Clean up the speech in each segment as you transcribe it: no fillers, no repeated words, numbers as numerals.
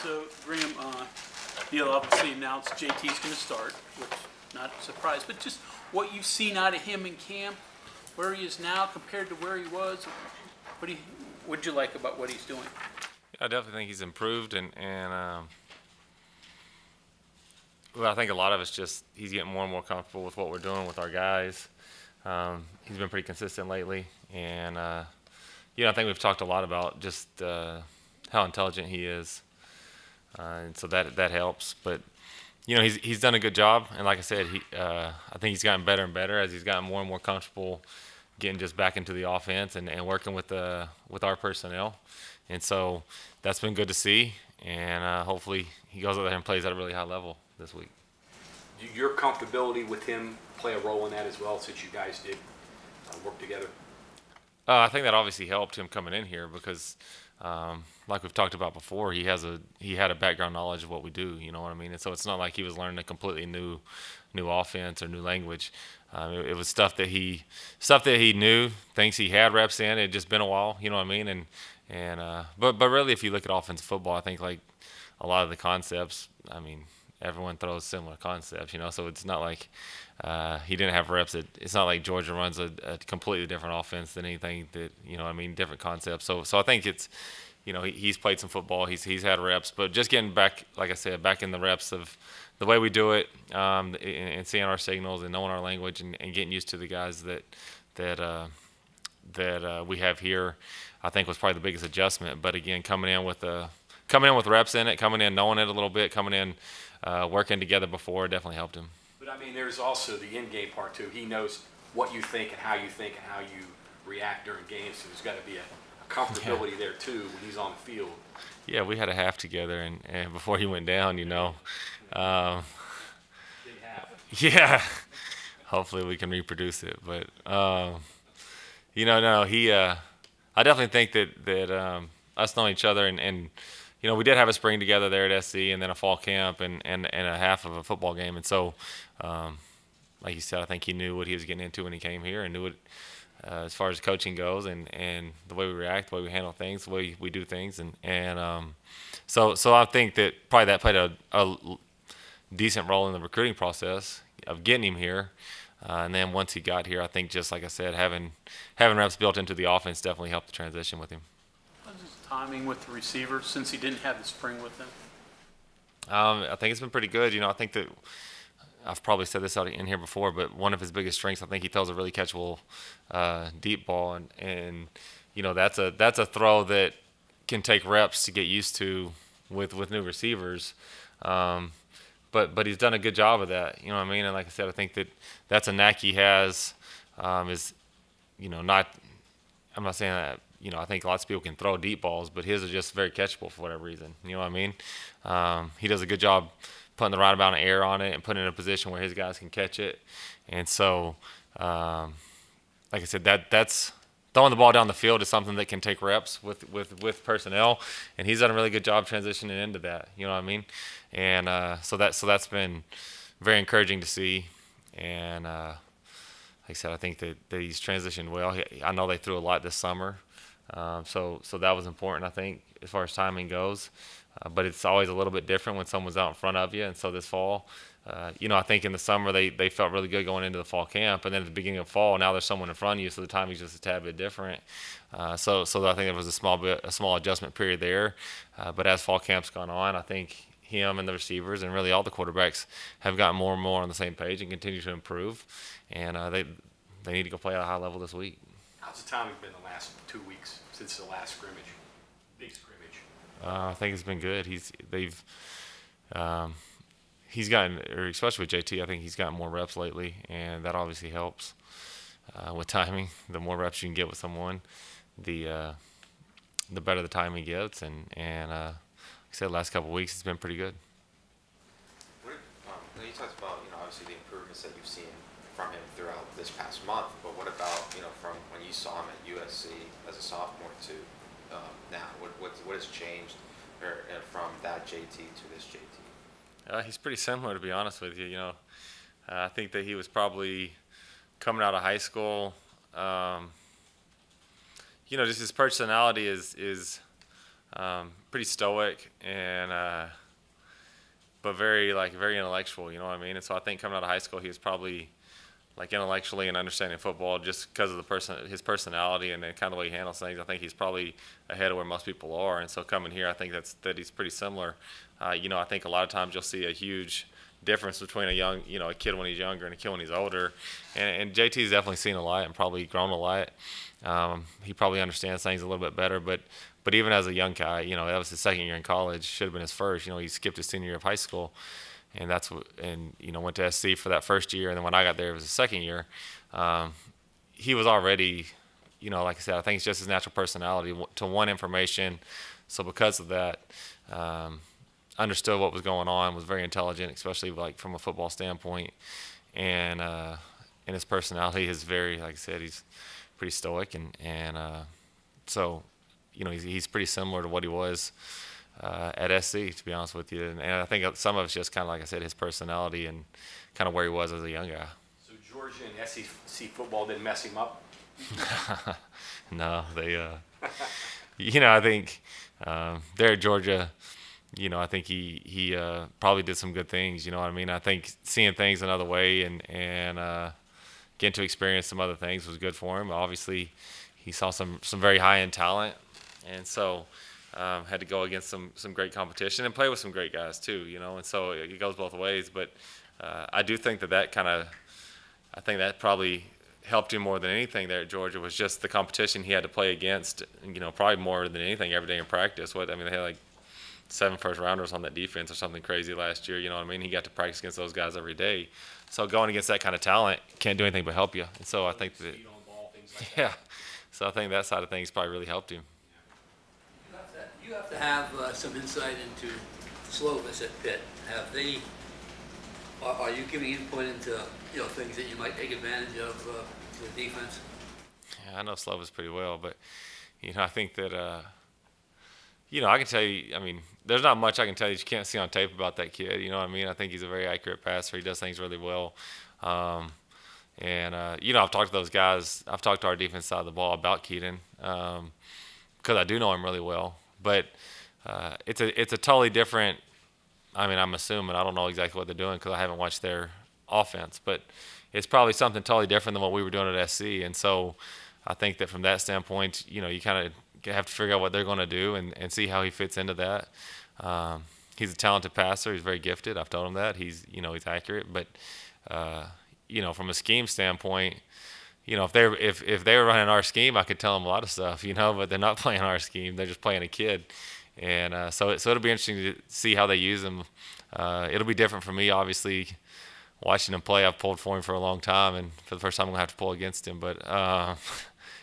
So, Graham, Neil obviously announced JT's going to start, which not a surprise, but just what you've seen out of him in camp, where he is now compared to where he was, what'd you like about what he's doing? I definitely think he's improved, and well, I think a lot of it's just he's getting more and more comfortable with what we're doing with our guys. He's been pretty consistent lately, and I think we've talked a lot about just how intelligent he is, and so that helps. But he's done a good job, and like I said, I think he's gotten better and better as he's gotten more and more comfortable getting just back into the offense and working with our personnel, and so that's been good to see. And hopefully he goes out there and plays at a really high level this week. Your comfortability with him play a role in that as well, since you guys did work together? I think that obviously helped him coming in here because, like we've talked about before, he had a background knowledge of what we do. You know what I mean? And so it's not like he was learning a completely new offense or new language. It was stuff that he knew, things he had reps in. It had just been a while. You know what I mean? But really, if you look at offensive football, I think like a lot of the concepts, I mean, everyone throws similar concepts, so it's not like he didn't have reps. It's not like Georgia runs a completely different offense than anything that, different concepts. So I think it's, he's played some football. He's had reps, but just getting back, like I said, back in the reps of the way we do it, and seeing our signals and knowing our language and getting used to the guys that we have here, I think was probably the biggest adjustment. But again, coming in with reps in it, coming in knowing it a little bit, coming in working together before definitely helped him. But I mean, there's also the in-game part too. He knows what you think and how you react during games. So there's got to be a comfortability there too when he's on the field. Yeah, we had a half together, and before he went down, Big half. Yeah. Hopefully we can reproduce it, but no, he. I definitely think that us knowing each other and we did have a spring together there at SC, and then a fall camp and a half of a football game. And so, like you said, I think he knew what he was getting into when he came here and knew it as far as coaching goes and the way we react, the way we handle things, the way we do things. So I think that probably that played a decent role in the recruiting process of getting him here. And then once he got here, I think just like I said, having reps built into the offense definitely helped the transition with him. Timing with the receiver since he didn't have the spring with him? I think it's been pretty good. I think that I've probably said this out in here before, but one of his biggest strengths, I think he throws a really catchable deep ball, and that's a throw that can take reps to get used to with new receivers. But he's done a good job of that. You know what I mean? And like I said, I think that's a knack he has. Is not. I'm not saying that. I think lots of people can throw deep balls, but his are just very catchable for whatever reason. You know what I mean? He does a good job putting the right amount of air on it and putting it in a position where his guys can catch it. And so, like I said, that's throwing the ball down the field is something that can take reps with personnel, and he's done a really good job transitioning into that. You know what I mean? And so that's been very encouraging to see. And like I said, I think that he's transitioned well. I know they threw a lot this summer. So that was important, I think, as far as timing goes. But it's always a little bit different when someone's out in front of you. And so this fall, I think in the summer they felt really good going into the fall camp. And then at the beginning of fall, now there's someone in front of you, so the timing's just a tad bit different. So I think there was a small adjustment period there. But as fall camp's gone on, I think him and the receivers and really all the quarterbacks have gotten more and more on the same page and continue to improve. And they need to go play at a high level this week. How's the timing been the last 2 weeks since the last scrimmage? Big scrimmage. I think it's been good. He's gotten, or especially with JT, I think he's gotten more reps lately, and that obviously helps with timing. The more reps you can get with someone, the better the timing gets. And like I said, the last couple of weeks it's been pretty good. You talked about obviously the improvements that you've seen from him throughout this past month, but what about from when you saw him at USC as a sophomore to now? What has changed from that JT to this JT? He's pretty similar, to be honest with you. I think that he was probably coming out of high school. Just his personality is pretty stoic and but very intellectual. You know what I mean? And so I think coming out of high school, he was probably like intellectually and understanding football just because of his personality and the kind of the way he handles things. I think he's probably ahead of where most people are. And so coming here, I think that he's pretty similar. I think a lot of times you'll see a huge difference between a kid when he's younger and a kid when he's older. And JT's definitely seen a lot and probably grown a lot. He probably understands things a little bit better, but even as a young guy, that was his second year in college, should have been his first. He skipped his senior year of high school. And went to SC for that first year, and then when I got there, it was his second year. He was already, like I said, I think it's just his natural personality to want information. So because of that, understood what was going on, was very intelligent, especially like from a football standpoint, and his personality is very, like I said, he's pretty stoic, and so he's pretty similar to what he was at SC, to be honest with you. And I think some of it's just kind of, like I said, his personality and kind of where he was as a young guy. So Georgia and SEC football didn't mess him up? No, they, I think there at Georgia, I think he probably did some good things, you know what I mean? I think seeing things another way and getting to experience some other things was good for him. Obviously, he saw some very high-end talent, and so had to go against some great competition and play with some great guys too, and so it goes both ways. But I do think I think that probably helped him more than anything there at Georgia was just the competition he had to play against, probably more than anything every day in practice. They had like 7 first-rounders on that defense or something crazy last year, you know what I mean? He got to practice against those guys every day. So going against that kind of talent can't do anything but help you. And so I think that, yeah, so I think that side of things probably really helped him. You have to have some insight into Slovis at Pitt. Are you giving input into things that you might take advantage of to the defense? Yeah, I know Slovis pretty well, but I think that I can tell you. I mean, there's not much I can tell you that you can't see on tape about that kid. You know what I mean? I think he's a very accurate passer. He does things really well. I've talked to those guys. I've talked to our defense side of the ball about Keaton because I do know him really well. But it's a totally different. I mean, I'm assuming I don't know exactly what they're doing because I haven't watched their offense, but it's probably something totally different than what we were doing at SC. And so I think that from that standpoint, you kind of have to figure out what they're going to do and see how he fits into that. He's a talented passer. He's very gifted. I've told him that. He's accurate. But from a scheme standpoint, if they were running our scheme, I could tell them a lot of stuff, but they're not playing our scheme. They're just playing a kid. And so it'll be interesting to see how they use him. It'll be different for me, obviously, watching him play. I've pulled for him for a long time, and for the first time I'm going to have to pull against him. But,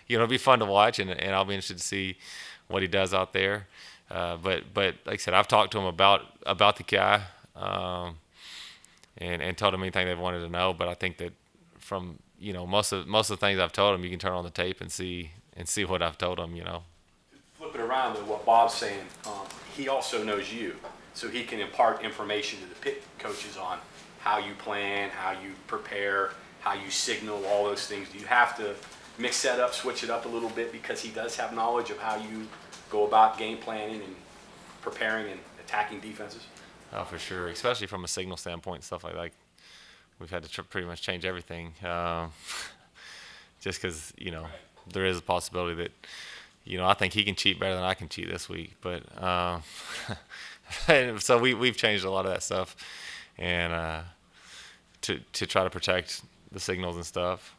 it'll be fun to watch, and I'll be interested to see what he does out there. But like I said, I've talked to him about the guy and told him anything they wanted to know. But I think that from most of the things I've told him, you can turn on the tape and see what I've told him. Flip it around to what Bob's saying. He also knows you, so he can impart information to the Pitt coaches on how you plan, how you prepare, how you signal, all those things. Do you have to mix that up, switch it up a little bit because he does have knowledge of how you go about game planning and preparing and attacking defenses? Oh, for sure, especially from a signal standpoint and stuff like that. We've had to pretty much change everything just because, there is a possibility that, I think he can cheat better than I can cheat this week. But so we've changed a lot of that stuff and to try to protect the signals and stuff.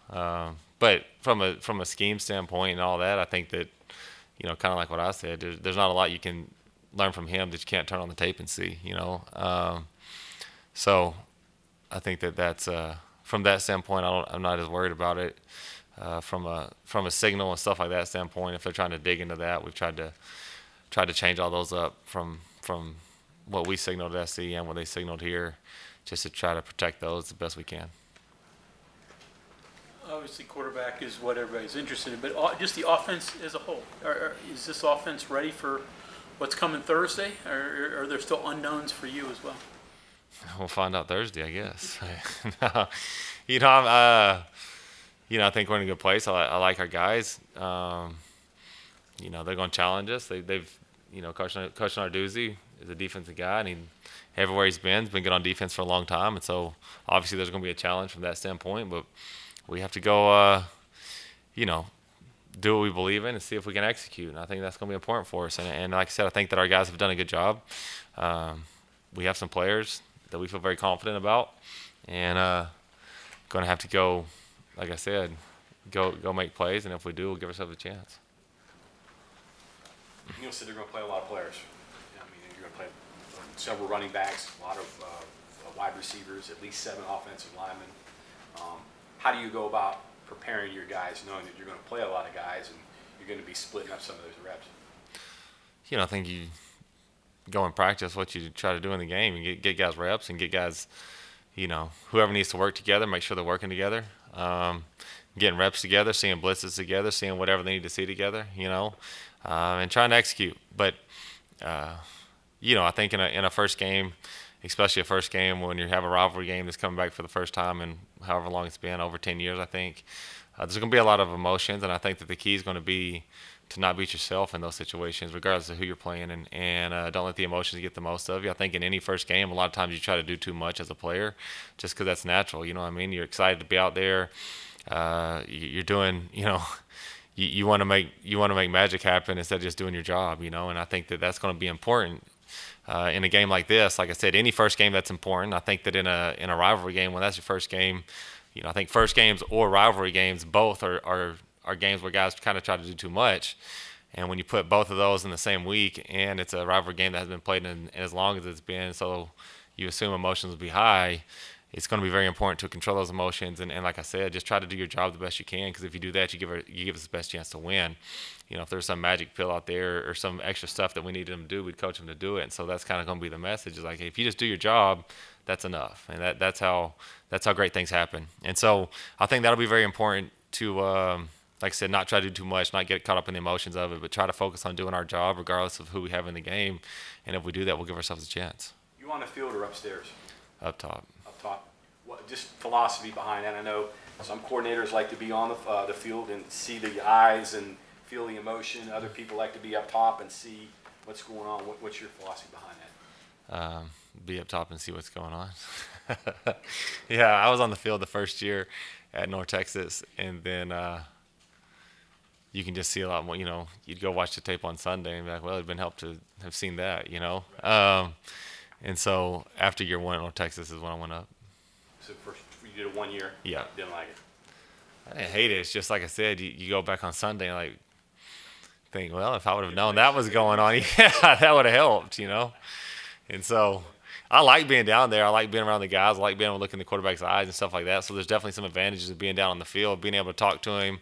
But from a scheme standpoint and all that, I think that, kind of like what I said, there's not a lot you can learn from him that you can't turn on the tape and see, So I think that's from that standpoint, I'm not as worried about it. From a signal and stuff like that standpoint, if they're trying to dig into that, we've tried to change all those up from what we signaled at SC and what they signaled here, just to try to protect those the best we can. Obviously, quarterback is what everybody's interested in, but just the offense as a whole. Is this offense ready for what's coming Thursday, or are there still unknowns for you as well? We'll find out Thursday, I guess. I think we're in a good place. I like our guys. They're going to challenge us. They've Coach Narduzzi is a defensive guy, and everywhere he's been good on defense for a long time. And so obviously there's going to be a challenge from that standpoint, but we have to go, do what we believe in and see if we can execute. And I think that's going to be important for us. And like I said, I think that our guys have done a good job. We have some players that we feel very confident about, and going to have to go, like I said, go make plays. And if we do, we'll give ourselves a chance. Neil said they're going to play a lot of players. I mean, you're going to play several running backs, a lot of wide receivers, at least 7 offensive linemen. How do you go about preparing your guys, knowing that you're going to play a lot of guys and you're going to be splitting up some of those reps? I think you go and practice what you try to do in the game and get guys reps and get guys, whoever needs to work together, make sure they're working together. Getting reps together, seeing blitzes together, seeing whatever they need to see together, and trying to execute. But, I think in a first game, especially a first game when you have a rivalry game that's coming back for the first time in however long it's been, over 10 years, I think, there's going to be a lot of emotions, and I think that the key is going to be to not beat yourself in those situations, regardless of who you're playing, and don't let the emotions get the most of you. I think in any first game, a lot of times you try to do too much as a player just because that's natural. You know what I mean? You're excited to be out there. You're doing, you want to make magic happen instead of just doing your job, and I think that that's going to be important. In a game like this, like I said, any first game that's important. I think that in a rivalry game, when that's your first game, I think first games or rivalry games both are games where guys kind of try to do too much. And when you put both of those in the same week, and it's a rivalry game that has been played in as long as it's been, so you assume emotions will be high, it's going to be very important to control those emotions. And like I said, just try to do your job the best you can, because if you do that, you give us the best chance to win. If there's some magic pill out there or some extra stuff that we need them to do, we'd coach them to do it. And so that's kind of going to be the message, is like, if you just do your job, that's enough. And that's how great things happen. And so I think that'll be very important to, like I said, not try to do too much, not get caught up in the emotions of it, but try to focus on doing our job regardless of who we have in the game. And if we do that, we'll give ourselves a chance. You on the field or upstairs? Up top. Up top. What, just philosophy behind that? I know some coordinators like to be on the field and see the eyes and feel the emotion. Other people like to be up top and see what's going on. What's your philosophy behind that? Be up top and see what's going on. Yeah, I was on the field the first year at North Texas, and then you can just see a lot more. You'd go watch the tape on Sunday and be like, well, it'd been helped to have seen that, And so after year 1 at North Texas is when I went up. So first, you did it 1 year? Yeah. Didn't like it? I didn't hate it. It's just like I said, you go back on Sunday and think, well, if I would have known that was going on, yeah, that would have helped, And so I like being down there. I like being around the guys. I like being able to look in the quarterback's eyes and stuff like that. So there's definitely some advantages of being down on the field, being able to talk to him,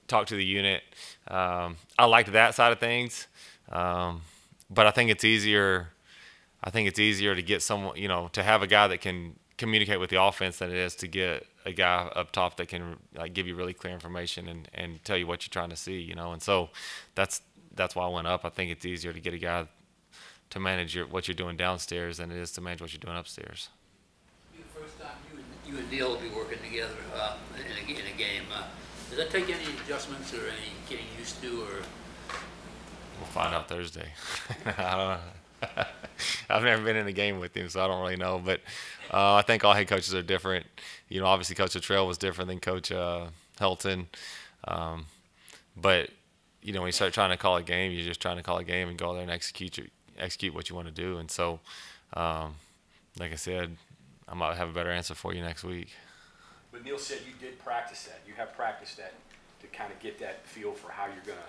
talk to the unit. I liked that side of things. But I think it's easier. To get someone, to have a guy that can communicate with the offense than it is to get a guy up top that can give you really clear information and tell you what you're trying to see, And so that's why I went up. I think it's easier to get a guy to manage what you're doing downstairs than it is to manage what you're doing upstairs. The first time you and Neil will be working together in a game. Does that take any adjustments or any getting used to, or? We'll find out Thursday. I don't know. I've never been in a game with him, so I don't really know. But I think all head coaches are different. Obviously Coach Luttrell was different than Coach Helton. But when you start trying to call a game, you're just trying to call a game and go there and execute what you want to do. And so, like I said, I might have a better answer for you next week. But Neil said you did practice that. You have practiced that to kind of get that feel for how you're going to.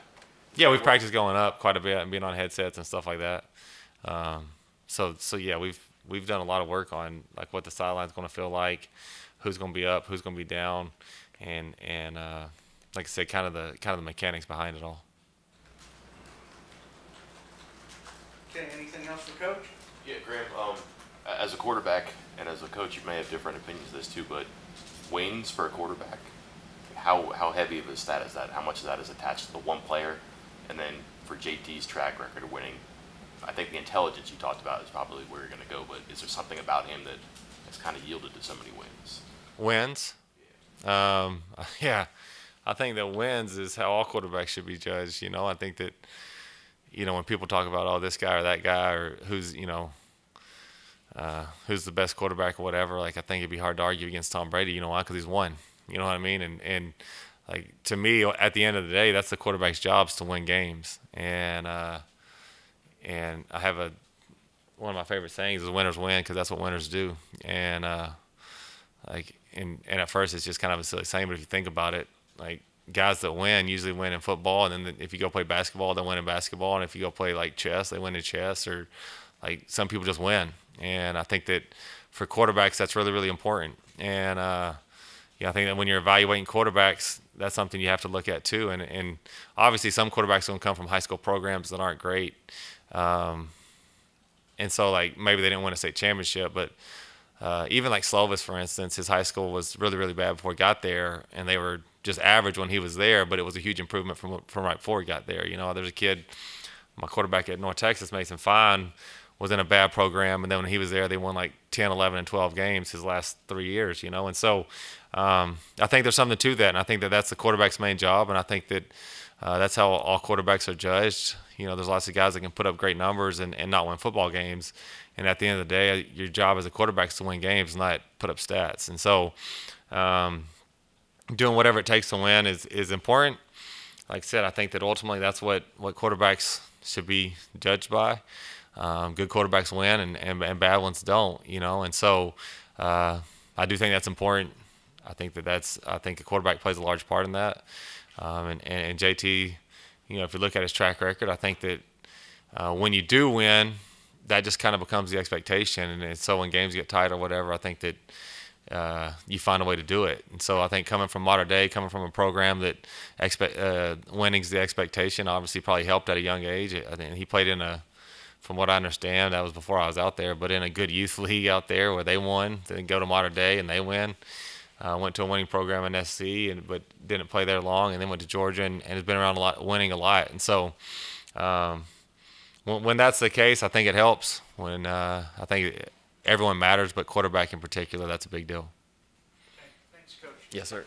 Yeah, we've practiced going up quite a bit and being on headsets and stuff like that. So yeah, we've done a lot of work on what the sideline's going to feel like, who's going to be up, who's going to be down, and like I said, kind of the mechanics behind it all. Okay, anything else for Coach? Yeah, Graham, as a quarterback and as a coach, you may have different opinions of this too, but wings for a quarterback, how heavy of a stat is that? How much of that is attached to the one player? And then for JT's track record of winning, I think the intelligence you talked about is probably where you're going to go, but is there something about him that has kind of yielded to so many wins? Wins? Yeah. I think that wins is how all quarterbacks should be judged. I think that, you know, when people talk about, oh, this guy or that guy, or who's, you know, who's the best quarterback or whatever, like, I think it'd be hard to argue against Tom Brady. You know why? Because he's won. You know what I mean? And like, to me, at the end of the day, that's the quarterback's job, is to win games. And I have one of my favorite sayings is winners win, because that's what winners do. And and at first it's just kind of a silly saying, but if you think about it, like, guys that win usually win in football, and then if you go play basketball, they win in basketball, and if you go play like chess, they win in chess, or like, some people just win. And I think that for quarterbacks, that's really, really important. And yeah, I think that when you're evaluating quarterbacks, that's something you have to look at too. And obviously some quarterbacks are going to come from high school programs that aren't great. And so, like, maybe they didn't win a state championship, but even like Slovis, for instance, his high school was really, really bad before he got there, and they were just average when he was there, but it was a huge improvement from right before he got there. You know, there's a kid, my quarterback at North Texas, Mason Fine, was in a bad program, and then when he was there, they won like 10, 11, and 12 games his last 3 years, you know. And so I think there's something to that, and I think that that's the quarterback's main job, and I think that that's how all quarterbacks are judged. You know, there's lots of guys that can put up great numbers and not win football games, and at the end of the day, your job as a quarterback is to win games, not put up stats. And so doing whatever it takes to win is important. Like I said, I think that ultimately that's what quarterbacks should be judged by. Good quarterbacks win, and bad ones don't, you know. And so I do think that's important. I think a quarterback plays a large part in that. And JT, you know, if you look at his track record, I think that when you do win, that just kind of becomes the expectation. And so when games get tight or whatever, I think that you find a way to do it. And so I think coming from modern day, coming from a program that winning's the expectation, obviously probably helped at a young age. I think he played from what I understand, that was before I was out there, but in a good youth league out there where they won, then go to modern day and they win. Went to a winning program in SC, but didn't play there long, and then went to Georgia and has been around a lot, winning a lot. And so when that's the case, I think it helps. When I think everyone matters, but quarterback in particular, that's a big deal. Okay, thanks, Coach. Yes, sir.